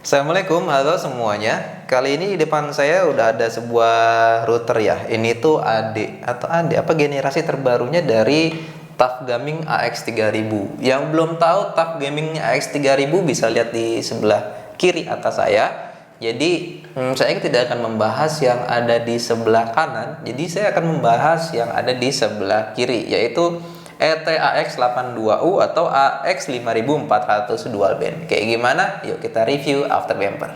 Assalamualaikum, halo semuanya. Kali ini di depan saya udah ada sebuah router ya. Ini tuh AD apa generasi terbarunya dari TUF Gaming AX3000. Yang belum tahu TUF Gaming AX3000 bisa lihat di sebelah kiri atas saya. Jadi saya tidak akan membahas yang ada di sebelah kanan. Jadi saya akan membahas yang ada di sebelah kiri, yaitu ET-AX82U atau AX5400 dual band. Kayak gimana? Yuk kita review after bumper.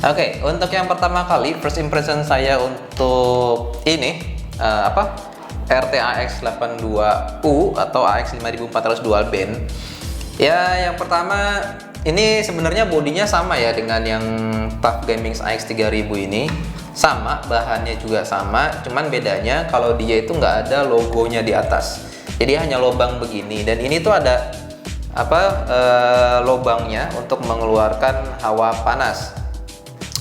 Oke, untuk yang pertama kali first impression saya untuk ini RTAX82U atau AX5400 dual band. Ya, yang pertama ini sebenarnya bodinya sama ya dengan yang TUF Gaming AX3000 ini. Sama, bahannya juga sama, cuman bedanya kalau dia itu nggak ada logonya di atas. Jadi hanya lubang begini, dan ini tuh ada lubangnya untuk mengeluarkan hawa panas.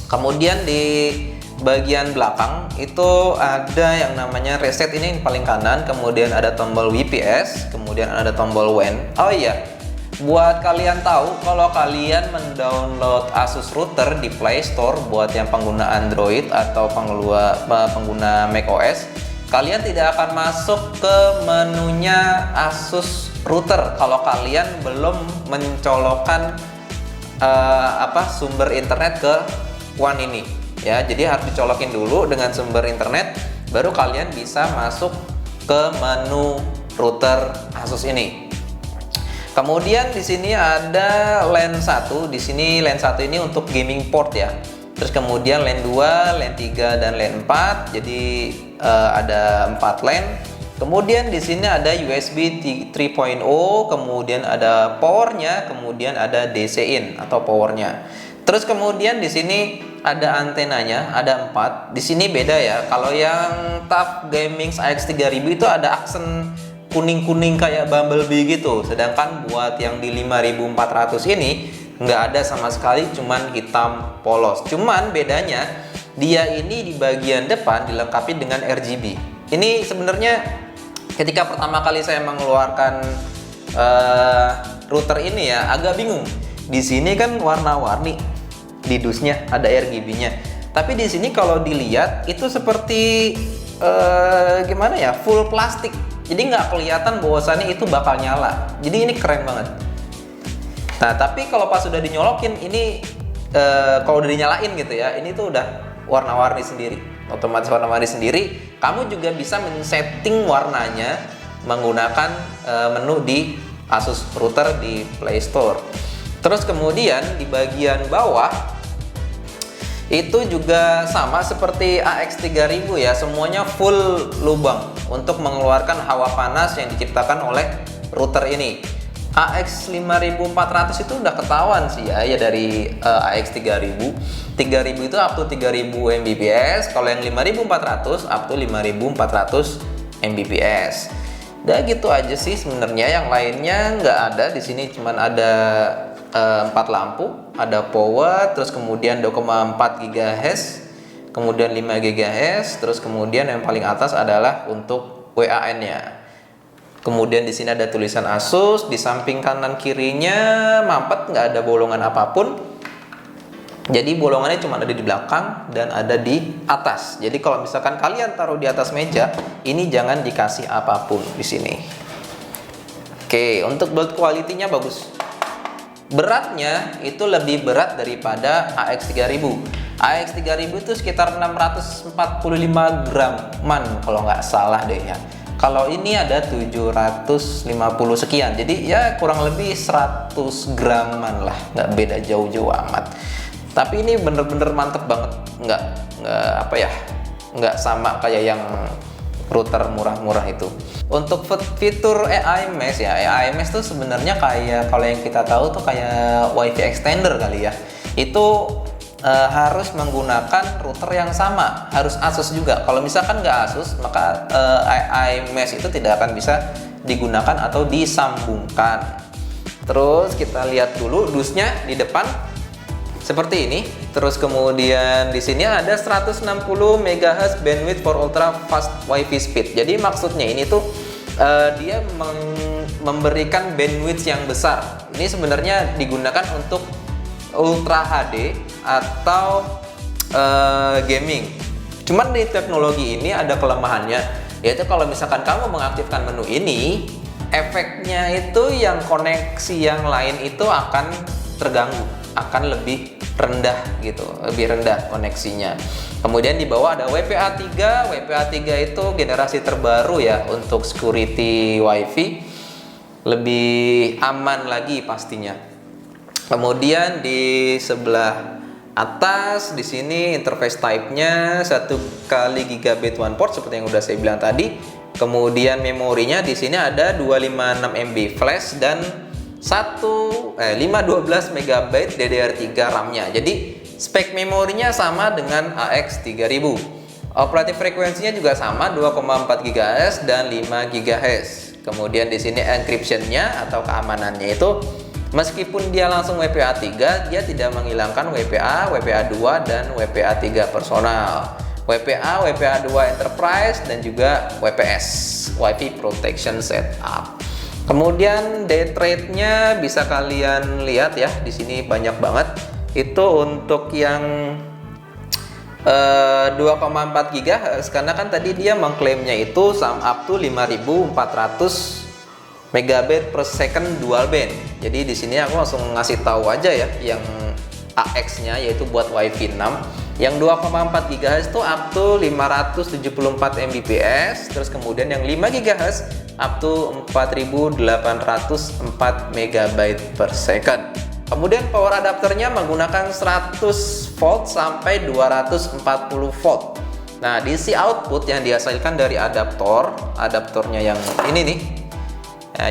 Kemudian di bagian belakang itu ada yang namanya reset, ini yang paling kanan, kemudian ada tombol WPS, kemudian ada tombol WAN. Oh iya, buat kalian tahu kalau kalian mendownload Asus router di Play Store buat yang pengguna Android atau pengguna macOS, kalian tidak akan masuk ke menunya Asus router kalau kalian belum mencolokkan sumber internet ke WAN ini ya. Jadi harus dicolokin dulu dengan sumber internet, baru kalian bisa masuk ke menu router Asus ini. Kemudian di sini ada LAN 1. Di sini LAN 1 ini untuk gaming port ya. Terus kemudian LAN 2, LAN 3 dan LAN 4. Jadi ada 4 LAN. Kemudian di sini ada USB 3.0, kemudian ada powernya, kemudian ada DC in atau powernya. Terus kemudian di sini ada antenanya, ada 4. Di sini beda ya. Kalau yang TUF Gaming AX3000 itu ada aksen kuning-kuning kayak Bumblebee gitu. Sedangkan buat yang di 5400 ini nggak ada sama sekali, cuman hitam polos. Cuman bedanya dia ini di bagian depan dilengkapi dengan RGB. Ini sebenarnya ketika pertama kali saya mengeluarkan router ini ya agak bingung. Di sini kan warna-warni, di dusnya ada RGB-nya. Tapi di sini kalau dilihat itu seperti gimana ya, full plastik. Jadi nggak kelihatan bahwasannya itu bakal nyala. Jadi ini keren banget. Nah, tapi kalau pas sudah dinyolokin ini kalau udah dinyalain gitu ya, ini tuh udah warna-warni sendiri. Otomatis warna-warni sendiri. Kamu juga bisa men-setting warnanya menggunakan menu di Asus router di Play Store. Terus kemudian di bagian bawah itu juga sama seperti AX3000 ya, semuanya full lubang untuk mengeluarkan hawa panas yang diciptakan oleh router ini. AX5400 itu udah ketahuan sih ya dari AX3000. 3000 itu up to 3000 Mbps, kalau yang 5400 up to 5400 Mbps. Udah gitu aja sih sebenarnya, yang lainnya nggak ada. Di sini cuman ada 4 lampu, ada power, terus kemudian 2,4 GHz, kemudian 5 GHz, terus kemudian yang paling atas adalah untuk WAN-nya. Kemudian di sini ada tulisan Asus, di samping kanan kirinya mampet, nggak ada bolongan apapun. Jadi bolongannya cuma ada di belakang dan ada di atas. Jadi kalau misalkan kalian taruh di atas meja, ini jangan dikasih apapun di sini. Oke, untuk build quality-nya bagus. Beratnya itu lebih berat daripada AX3000. AX3000 itu sekitar 645 graman kalau nggak salah deh ya. Kalau ini ada 750 sekian. Jadi ya kurang lebih 100 graman lah, nggak beda jauh-jauh amat. Tapi ini bener-bener mantep banget, nggak sama kayak yang router murah-murah itu. Untuk fitur AI Mesh ya, AI Mesh tuh sebenarnya kayak kalau yang kita tahu tuh kayak WiFi extender kali ya. Itu harus menggunakan router yang sama, harus Asus juga. Kalau misalkan nggak Asus, maka iMesh itu tidak akan bisa digunakan atau disambungkan. Terus kita lihat dulu dusnya di depan seperti ini. Terus kemudian di sini ada 160 MHz bandwidth for ultra fast WiFi speed. Jadi maksudnya ini tuh dia memberikan bandwidth yang besar. Ini sebenarnya digunakan untuk Ultra HD atau gaming. Cuman di teknologi ini ada kelemahannya, yaitu kalau misalkan kamu mengaktifkan menu ini, efeknya itu yang koneksi yang lain itu akan terganggu, akan lebih rendah gitu, lebih rendah koneksinya. Kemudian di bawah ada WPA 3. WPA 3 itu generasi terbaru ya untuk security WiFi, lebih aman lagi pastinya. Kemudian di sebelah atas di sini interface type-nya 1 kali gigabit one port seperti yang udah saya bilang tadi. Kemudian memorinya di sini ada 256 MB flash dan 512 MB DDR3 RAM-nya. Jadi spek memorinya sama dengan AX3000. Operating frekuensinya juga sama 2,4 GHz dan 5 GHz. Kemudian di sini encryption-nya atau keamanannya itu meskipun dia langsung WPA 3, dia tidak menghilangkan WPA, WPA 2 dan WPA 3 personal. WPA, WPA 2 enterprise dan juga WPS, WiFi Protection Setup. Kemudian date rate-nya bisa kalian lihat ya, di sini banyak banget. Itu untuk yang 2,4 GHz karena kan tadi dia mengklaimnya itu sum up to 5400 megabit per second dual band. Jadi di sini aku langsung ngasih tahu aja ya yang AX-nya yaitu buat WiFi 6. Yang 2,4 GHz itu up to 574 Mbps, terus kemudian yang 5 GHz up to 4804 megabyte per second. Kemudian power adapternya menggunakan 100 volt sampai 240 volt. Nah, DC output yang dihasilkan dari adaptornya yang ini nih,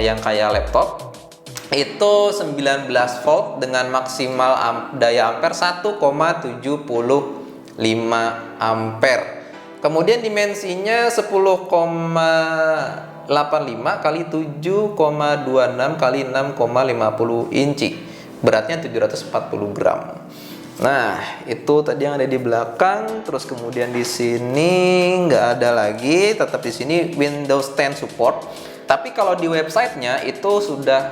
yang kayak laptop itu 19 volt dengan maksimal daya ampere 1,75 ampere. Kemudian dimensinya 10,85 kali 7,26 kali 6,50 inci. Beratnya 740 gram. Nah, itu tadi yang ada di belakang. Terus kemudian di sini nggak ada lagi, tetap di sini Windows 10 support. Tapi kalau di websitenya itu sudah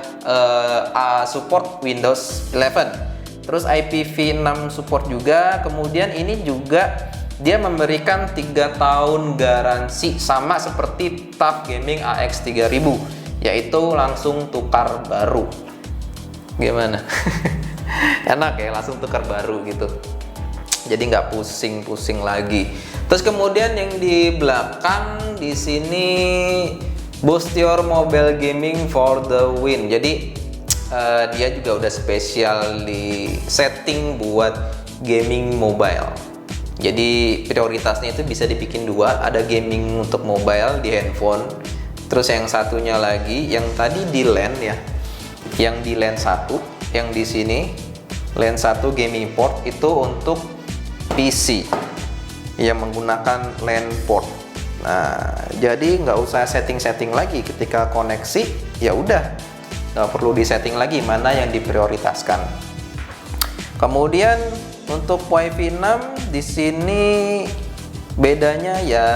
support Windows 11. Terus IPv6 support juga. Kemudian ini juga dia memberikan 3 tahun garansi sama seperti TUF Gaming AX3000, yaitu langsung tukar baru. Gimana? Enak ya, langsung tukar baru gitu. Jadi nggak pusing-pusing lagi. Terus kemudian yang di belakang di sini Boost your mobile gaming for the win. Jadi dia juga udah spesial di setting buat gaming mobile. Jadi prioritasnya itu bisa dibikin 2, ada gaming untuk mobile di handphone. Terus yang satunya lagi yang tadi di LAN ya. Yang di LAN 1, yang di sini LAN 1 gaming port itu untuk PC yang menggunakan LAN port. Nah, jadi nggak usah setting-setting lagi ketika koneksi, ya udah nggak perlu disetting lagi mana yang diprioritaskan. Kemudian untuk WiFi 6 di sini bedanya ya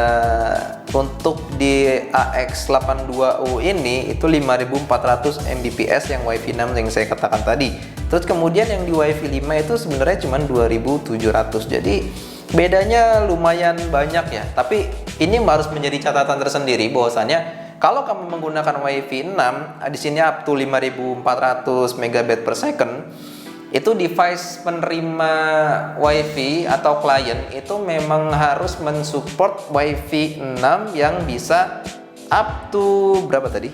untuk di AX82U ini itu 5400 Mbps yang WiFi 6 yang saya katakan tadi. Terus kemudian yang di WiFi 5 itu sebenarnya cuma 2700. Jadi bedanya lumayan banyak ya. Tapi ini harus menjadi catatan tersendiri bahwasanya kalau kamu menggunakan WiFi 6 di sini up to 5400 megabit per second, itu device penerima WiFi atau klien itu memang harus mensupport WiFi 6 yang bisa up to berapa tadi?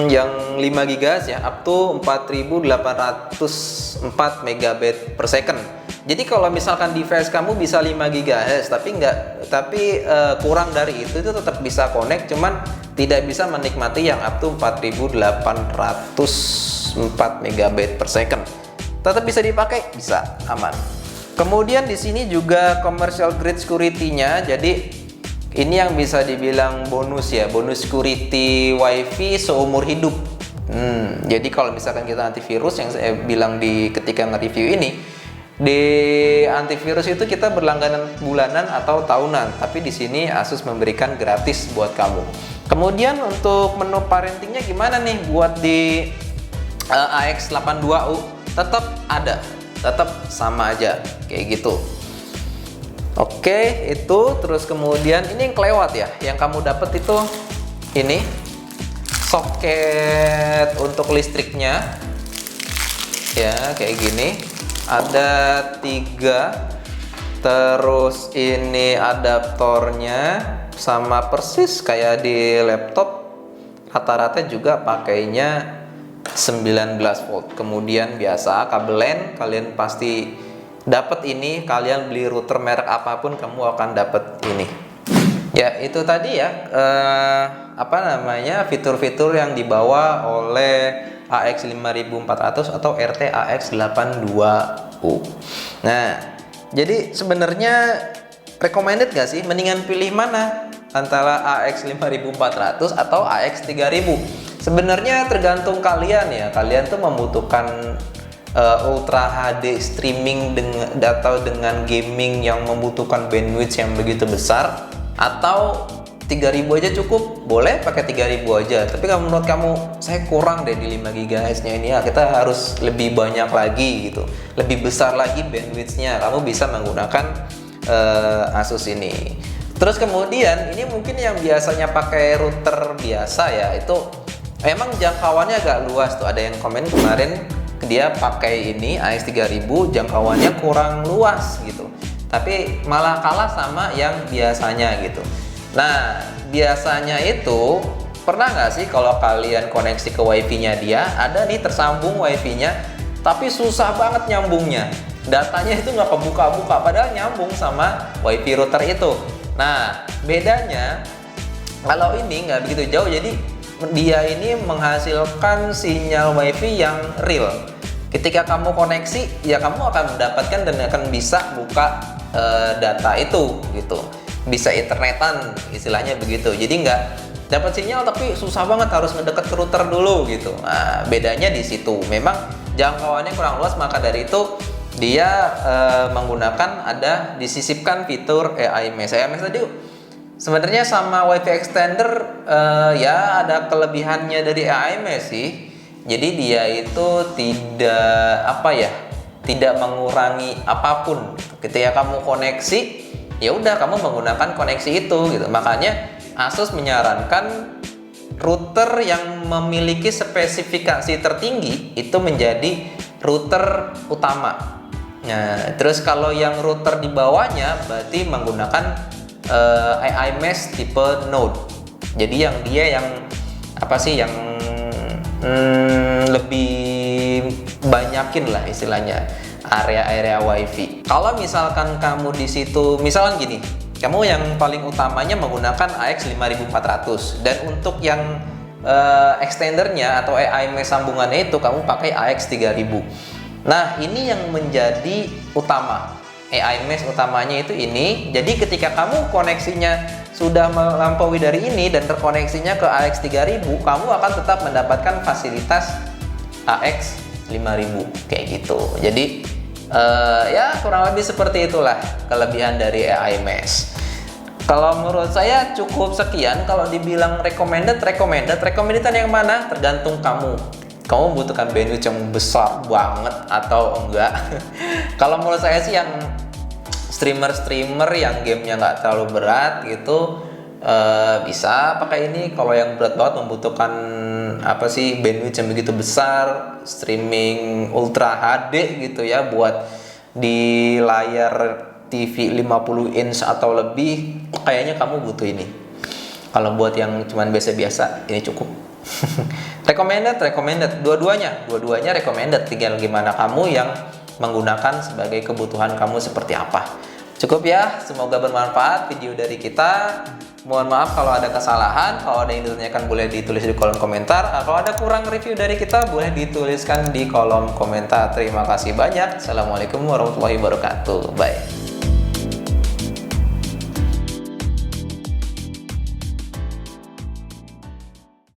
Yang 5 GHz ya, up to 4804 megabit per second. Jadi kalau misalkan device kamu bisa 5 GHz tapi kurang dari itu tetap bisa connect, cuman tidak bisa menikmati yang up to 4804 megabit per second. tetap bisa dipakai, bisa, aman. Kemudian di sini juga commercial grade security-nya. Jadi ini yang bisa dibilang bonus ya, bonus security WiFi seumur hidup. Jadi kalau misalkan kita antivirus yang saya bilang di ketika nge-review ini, di antivirus itu kita berlangganan bulanan atau tahunan, tapi di sini Asus memberikan gratis buat kamu. Kemudian untuk menu parentingnya gimana nih buat di AX82U? Tetap ada, tetap sama aja kayak gitu. Oke, itu terus kemudian ini yang kelewat ya, yang kamu dapat itu ini soket untuk listriknya ya, kayak gini ada 3, terus ini adaptornya sama persis kayak di laptop, rata-rata juga pakainya 19 volt. Kemudian biasa kabel LAN, kalian pasti dapat ini. Kalian beli router merek apapun kamu akan dapat ini. Ya, itu tadi ya fitur-fitur yang dibawa oleh AX5400 atau RT AX82U. Nah, jadi sebenarnya recommended gak sih? Mendingan pilih mana? Antara AX5400 atau AX3000? Sebenarnya tergantung kalian ya. Kalian tuh membutuhkan Ultra HD streaming dengan gaming yang membutuhkan bandwidth yang begitu besar, atau 3000 aja cukup, boleh pakai 3000 aja. Tapi kalau menurut kamu saya kurang deh di 5 GHz nya ini ya, kita harus lebih banyak lagi gitu, lebih besar lagi bandwidthnya, kamu bisa menggunakan Asus ini. Terus kemudian ini mungkin yang biasanya pakai router biasa ya, itu emang jangkauannya agak luas tuh. Ada yang komen kemarin dia pakai ini AX3000 jangkauannya kurang luas gitu, tapi malah kalah sama yang biasanya gitu. Nah, biasanya itu pernah nggak sih kalau kalian koneksi ke WiFi-nya dia, ada nih tersambung WiFi-nya, tapi susah banget nyambungnya. Datanya itu nggak kebuka-buka, padahal nyambung sama WiFi router itu. Nah, bedanya kalau ini nggak begitu jauh, jadi dia ini menghasilkan sinyal WiFi yang real. Ketika kamu koneksi, ya kamu akan mendapatkan dan akan bisa buka data itu gitu. Bisa internetan istilahnya begitu. Jadi nggak dapat sinyal tapi susah banget harus ngedeket ke router dulu gitu. Nah, bedanya di situ. Memang jangkauannya kurang luas, maka dari itu dia menggunakan disisipkan fitur AI Mesh. AI Mesh tadi sebenarnya sama WiFi extender ya ada kelebihannya dari AI Mesh sih. Jadi dia itu tidak mengurangi apapun. Ketika kamu koneksi, ya udah kamu menggunakan koneksi itu gitu. Makanya Asus menyarankan router yang memiliki spesifikasi tertinggi itu menjadi router utama. Nah, terus kalau yang router di bawahnya berarti menggunakan AI Mesh tipe Node. Jadi yang lebih banyakin lah istilahnya area-area WiFi. Kalau misalkan kamu di situ, misalkan gini, kamu yang paling utamanya menggunakan AX5400 dan untuk yang extendernya atau AI Mesh sambungannya itu kamu pakai AX3000. Nah, ini yang menjadi utama. AI Mesh utamanya itu ini. Jadi ketika kamu koneksinya sudah melampaui dari ini dan terkoneksinya ke AX3000, kamu akan tetap mendapatkan fasilitas AX5000 kayak gitu. Jadi ya kurang lebih seperti itulah kelebihan dari AI Mesh. Kalau menurut saya cukup sekian. Kalau dibilang recommended yang mana? Tergantung kamu. Kamu membutuhkan bandwidth yang besar banget atau enggak? Kalau menurut saya sih yang streamer yang gamenya nggak terlalu berat gitu bisa pakai ini. Kalau yang berat banget membutuhkan bandwidth yang begitu besar, streaming Ultra HD gitu ya, buat di layar TV 50 inch atau lebih, kayaknya kamu butuh ini. Kalau buat yang cuman biasa-biasa, ini cukup. recommended dua-duanya recommended, tinggal gimana kamu yang menggunakan sebagai kebutuhan kamu seperti apa. Cukup ya, semoga bermanfaat video dari kita. Mohon maaf kalau ada kesalahan, kalau ada yang ditanyakan boleh ditulis di kolom komentar. Kalau ada kurang review dari kita boleh dituliskan di kolom komentar. Terima kasih banyak. Assalamualaikum warahmatullahi wabarakatuh. Bye.